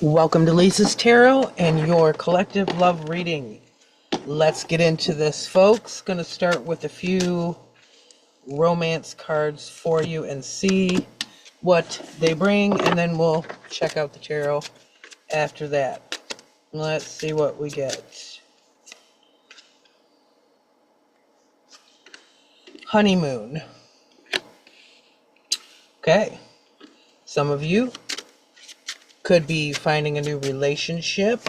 Welcome to Lisa's Tarot and your collective love reading. Let's get into this, folks. Going to start with a few romance cards for you and see what they bring, and then we'll check out the tarot after that. Let's see what we get. Honeymoon. Okay. Some of you could be finding a new relationship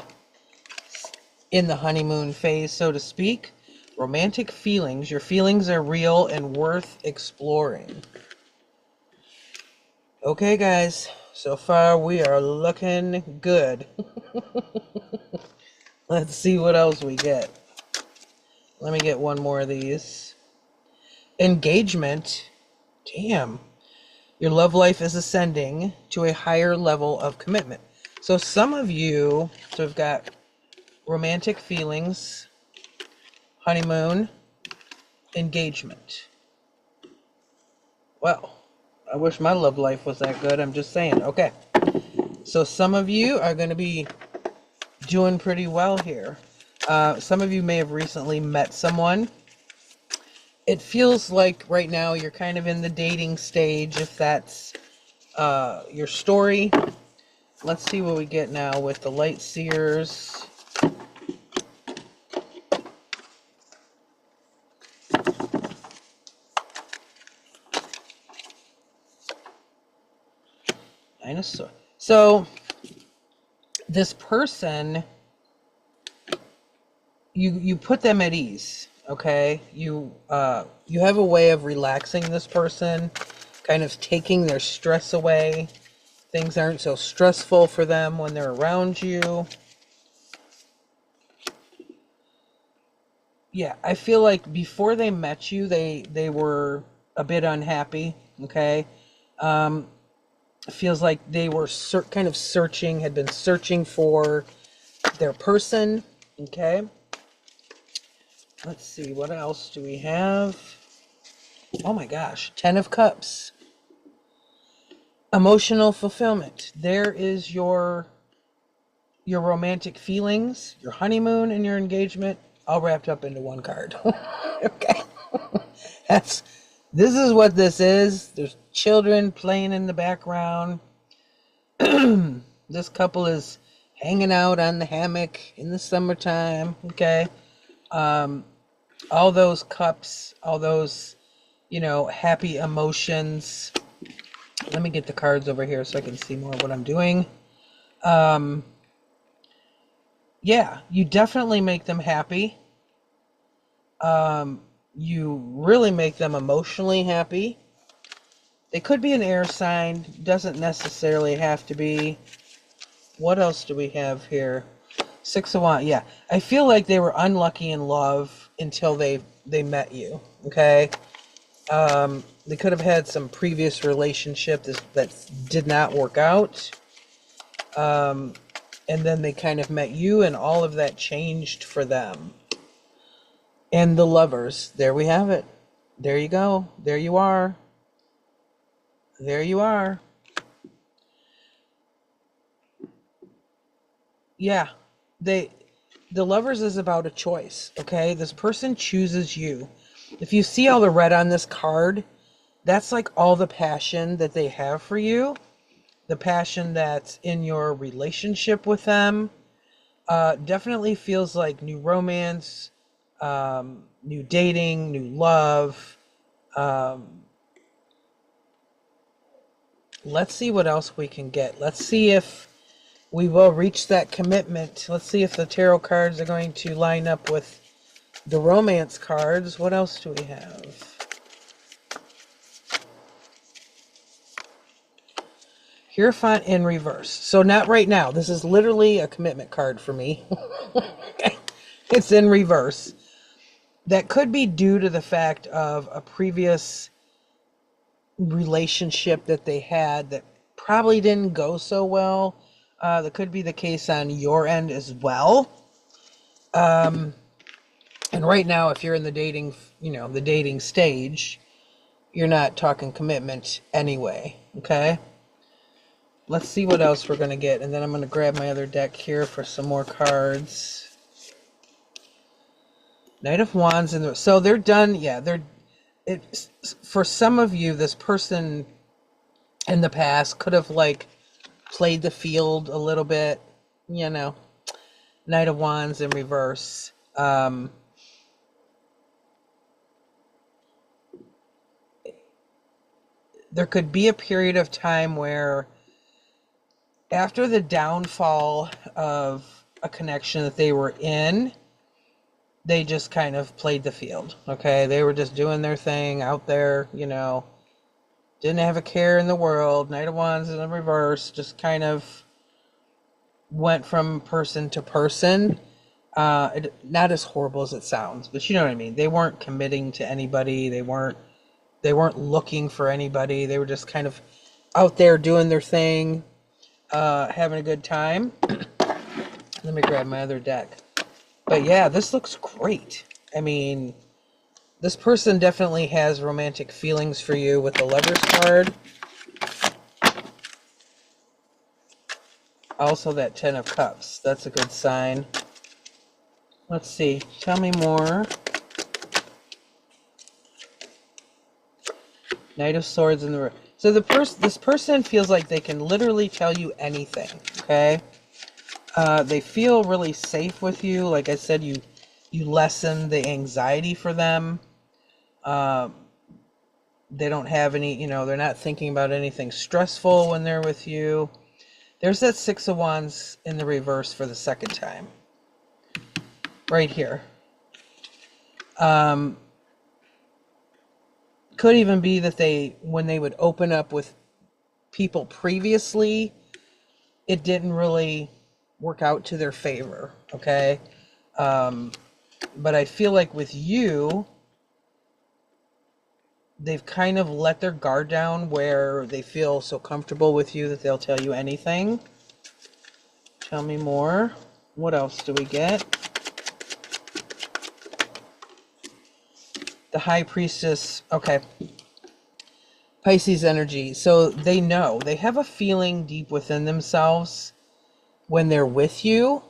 in the honeymoon phase, so to speak. Romantic feelings. Your feelings are real and worth exploring. Okay, guys. So far, we are looking good. Let's see what else we get. Let me get one more of these. Engagement. Damn. Your love life is ascending to a higher level of commitment. So some of you, so we've got romantic feelings, honeymoon, engagement. Well, I wish my love life was that good. I'm just saying. Okay. So some of you are going to be doing pretty well here. Some of you may have recently met someone. It feels like right now you're kind of in the dating stage, if that's your story. Let's see what we get now with the light seers. Dinosaur. So this person, you put them at ease. Okay, you have a way of relaxing this person, kind of taking their stress away. Things aren't so stressful for them when they're around you. Yeah, I feel like before they met you, they were a bit unhappy. Okay, it feels like they were kind of searching, had been searching for their person. Okay. Let's see, what else do we have? Oh my gosh, 10 of Cups. Emotional fulfillment. There is your romantic feelings, your honeymoon, and your engagement all wrapped up into one card. Okay. This is what this is. There's children playing in the background. This couple is hanging out on the hammock in the summertime. Okay. All those cups, all those, happy emotions. Let me get the cards over here so I can see more of what I'm doing. Yeah, you definitely make them happy. You really make them emotionally happy. They could be an air sign, doesn't necessarily have to be. What else do we have here? 6 of Wands. Yeah, I feel like they were unlucky in love until they met you. Okay. They could have had some previous relationship that did not work out. And then they kind of met you, and all of that changed for them. And the Lovers, there we have it. There you go. There you are. There you are. Yeah. The Lovers is about a choice, okay? This person chooses you. If you see all the red on this card, that's like all the passion that they have for you. The passion that's in your relationship with them. Definitely feels like new romance, new dating, new love. Let's see what else we can get. Let's see if we will reach that commitment. Let's see if the tarot cards are going to line up with the romance cards. What else do we have? Hierophant in reverse. So not right now. This is literally a commitment card for me. Okay. It's in reverse. That could be due to the fact of a previous relationship that they had that probably didn't go so well. That could be the case on your end as well. And right now, if you're in the dating stage, you're not talking commitment anyway. Okay. Let's see what else we're going to get. And then I'm going to grab my other deck here for some more cards. Knight of Wands. So they're done. Yeah, for some of you, this person in the past could have, like, played the field a little bit. You know, Knight of Wands in reverse. There could be a period of time where after the downfall of a connection that they were in, they just kind of played the field, okay? They were just doing their thing out there, you know, didn't have a care in the world. Knight of Wands in the reverse, just kind of went from person to person. Not as horrible as it sounds, but you know what I mean. They weren't committing to anybody. They weren't looking for anybody. They were just kind of out there doing their thing, having a good time. Let me grab my other deck. But yeah, this looks great. I mean, this person definitely has romantic feelings for you with the Lovers card. Also that Ten of Cups. That's a good sign. Let's see. Tell me more. Knight of Swords in the... So this person feels like they can literally tell you anything, okay? They feel really safe with you. Like I said, you lessen the anxiety for them. They don't have any, you know, they're not thinking about anything stressful when they're with you. There's that Six of Wands in the reverse for the second time. Right here. Could even be that when they would open up with people previously, it didn't really work out to their favor, okay? But I feel like with you, they've kind of let their guard down where they feel so comfortable with you that they'll tell you anything. Tell me more. What else do we get? The High Priestess. Okay. Pisces energy. So they know. They have a feeling deep within themselves when they're with you.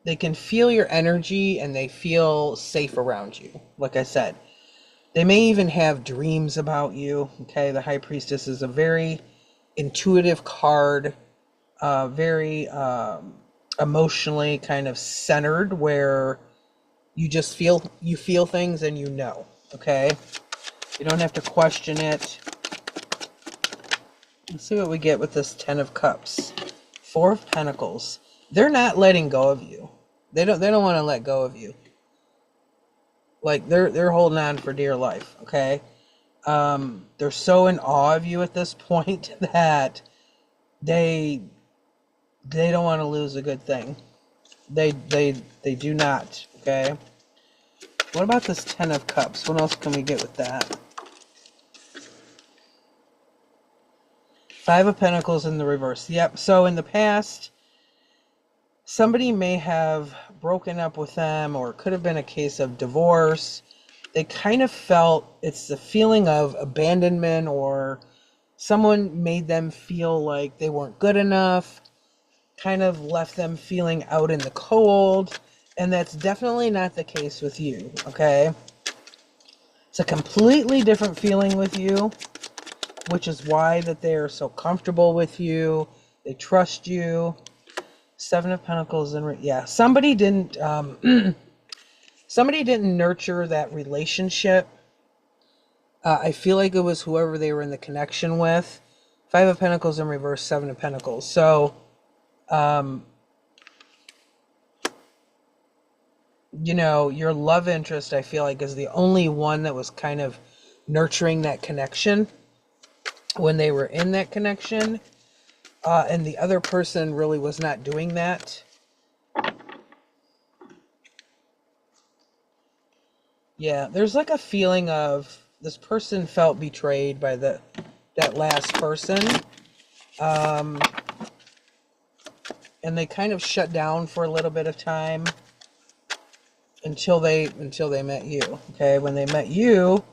They can feel your energy and they feel safe around you. Like I said, they may even have dreams about you. Okay, the High Priestess is a very intuitive card, very emotionally kind of centered, where you just feel things and you know. Okay, you don't have to question it. Let's see what we get with this Ten of Cups. Four of Pentacles. They're not letting go of you. They don't want to let go of you. Like they're holding on for dear life, okay? They're so in awe of you at this point that they don't want to lose a good thing. They do not, okay? What about this Ten of Cups? What else can we get with that? Five of Pentacles in the reverse. Yep. So in the past, somebody may have broken up with them, or it could have been a case of divorce. They kind of felt it's the feeling of abandonment, or someone made them feel like they weren't good enough, kind of left them feeling out in the cold. And that's definitely not the case with you, okay? It's a completely different feeling with you, which is why that they're so comfortable with you. They trust you. Seven of Pentacles, and yeah, somebody didn't nurture that relationship. I feel like it was whoever they were in the connection with. Five of Pentacles in reverse, Seven of Pentacles. So, you know, your love interest, I feel like, is the only one that was kind of nurturing that connection when they were in that connection. And the other person really was not doing that. Yeah, there's like a feeling of this person felt betrayed by that last person. And they kind of shut down for a little bit of time until they met you. Okay, when they met you,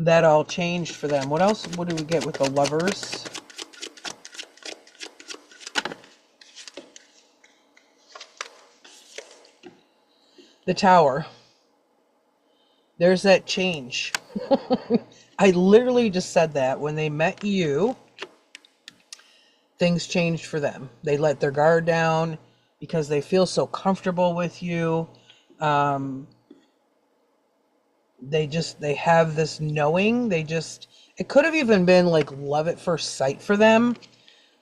that all changed for them. What else? What do we get with the Lovers? The Tower. There's that change. I literally just said that. When they met you, things changed for them. They let their guard down because they feel so comfortable with you. They have this knowing. It could have even been like love at first sight for them.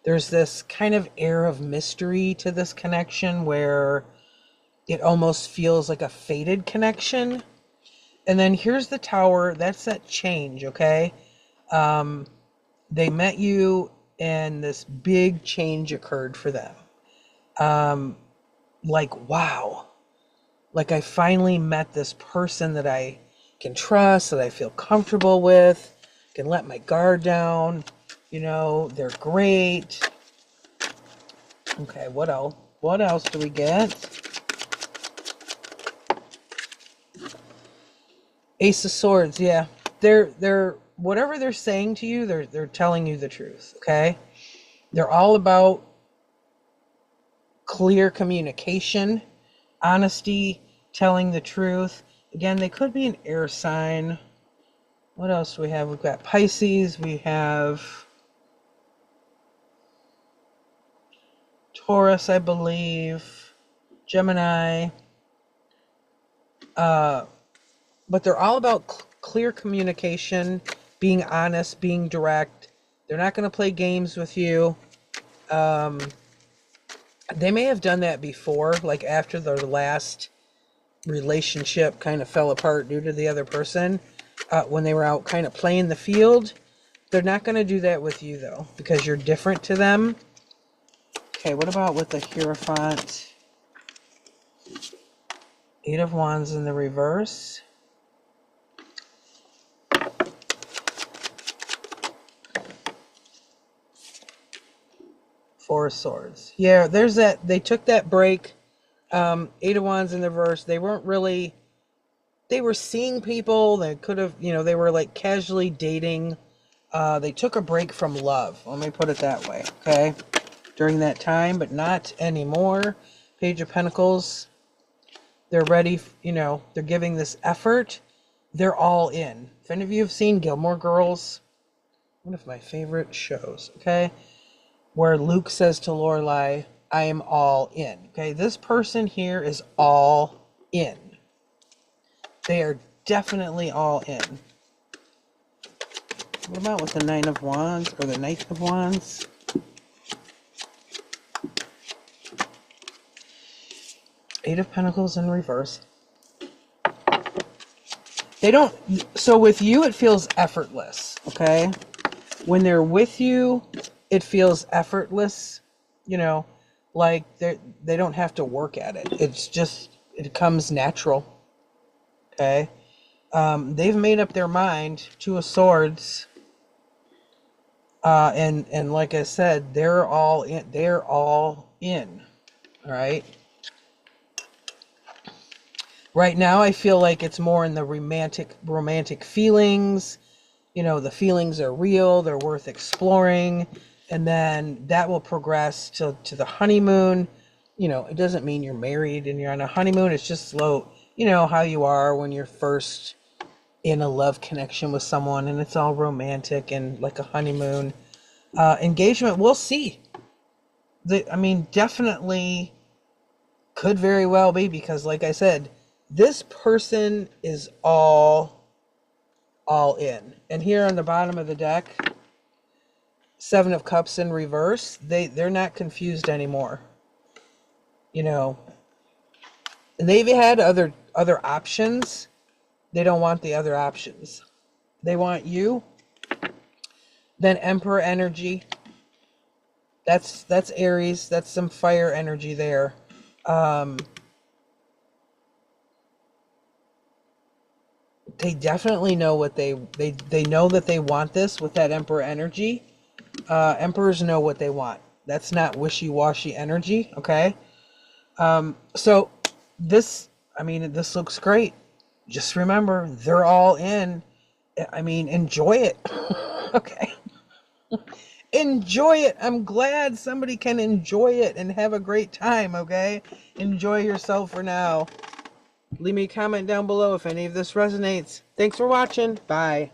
There's this kind of air of mystery to this connection where it almost feels like a fated connection. And then here's the Tower. That's that change, okay? They met you and this big change occurred for them. Like, wow. Like I finally met this person that I can trust, that I feel comfortable with, can let my guard down. You know, they're great. Okay, what else? What else do we get? Ace of Swords, yeah. They're whatever they're saying to you, they're telling you the truth, okay? They're all about clear communication, honesty, telling the truth. Again, they could be an air sign. What else do we have? We've got Pisces, we have Taurus, I believe, Gemini. But they're all about clear communication, being honest, being direct. They're not going to play games with you. They may have done that before, like after their last relationship kind of fell apart due to the other person, when they were out kind of playing the field. They're not going to do that with you, though, because you're different to them. Okay, what about with the Hierophant? Eight of Wands in the reverse. Four of Swords. Yeah, there's that. They took that break. Eight of Wands in the reverse. They weren't really. They were seeing people. They could have, they were like casually dating. They took a break from love. Let me put it that way. Okay, during that time, but not anymore. Page of Pentacles. They're ready. They're giving this effort. They're all in. If any of you have seen Gilmore Girls, one of my favorite shows. Okay. Where Luke says to Lorelai, I am all in. Okay, this person here is all in. They are definitely all in. What about with the Nine of Wands or the Knight of Wands? Eight of Pentacles in reverse. So with you, it feels effortless, okay? When they're with you, it feels effortless, like they don't have to work at it. It comes natural. Okay. They've made up their mind. Two of Swords. And like I said, they're all in. All right. Right now, I feel like it's more in the romantic feelings. The feelings are real. They're worth exploring. And then that will progress to the honeymoon. It doesn't mean you're married and you're on a honeymoon. It's just slow. How you are when you're first in a love connection with someone and it's all romantic and like a honeymoon. Engagement, we'll see. Definitely could very well be, because like I said, this person is all in. And here on the bottom of the deck, Seven of Cups in reverse, they're not confused anymore. And they've had other options. They don't want the other options. They want you. Then Emperor energy. That's Aries. That's some fire energy there. They definitely know what they know that they want this with that Emperor energy. Emperors know what they want. That's not wishy-washy energy, okay? So this looks great. Just remember, they're all in. I mean, enjoy it. Okay. Enjoy it. I'm glad somebody can enjoy it and have a great time, okay? Enjoy yourself for now. Leave me a comment down below if any of this resonates. Thanks for watching. Bye.